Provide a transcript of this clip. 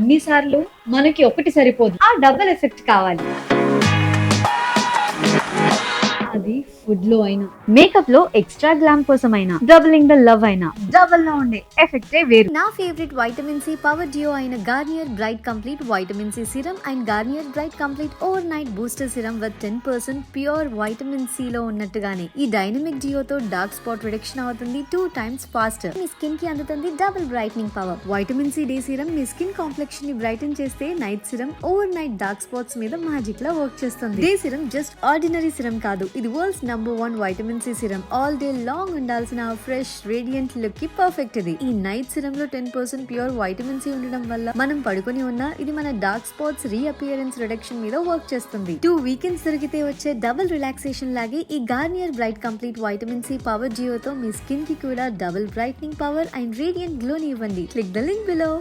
అన్ని సార్లు మనకి ఒకటి సరిపోదు, ఆ డబుల్ ఎఫెక్ట్ కావాలి. అది ఫుడ్ లో అయినా, మేకప్ లో ఎక్స్ట్రా గ్లామ్ కోసం అయినా, డబులింగ్ ద లవ్ అయినా, డబుల్ లో ఉండే ఎఫెక్టే వేరు. నా favourite vitamin C power duo అయిన Garnier bright complete vitamin C serum and Garnier bright complete overnight booster serum with 10% pure vitamin C లో ఉన్నట్టుగానే ఈ డైనమిక్ డియోతో డార్క్ స్పాట్ రిడక్షన్ అవుతుంది 2 times ఫాస్టర్. మీ స్కిన్ కి అందుతుంది double brightening power. Vitamin C day serum మీ skin complexion ని బ్రైటన్ చేస్తే, night serum over night dark spots మీద మ్యాజిక్ లా వర్క్ చేస్తుంది. Day serum just ordinary serum కాదు, ఇది world's #1 vitamin C serum. All day long ఉండాల్సిన ఫ్రెష్ రేడియంట్ లుక్ కి పర్ఫెక్ట్ ఇది. ఈ నైట్ సిరం లో 10% ప్యూర్ వైటమిన్ సి ఉండడం వల్ల మనం పడుకొని ఉన్నా ఇది మన డార్క్ స్పాట్స్ రీఅపియరెన్స్ రిడక్షన్ మీద వర్క్ చేస్తుంది. 2 వీకెండ్స్ దొరికితే వచ్చే డబుల్ రిలాక్సేషన్ లాగే ఈ Garnier bright complete vitamin C power జియోతో మీ స్కిన్ కి కూడా double brightening power and radiant glow ని ఇవ్వండి. Click the link below.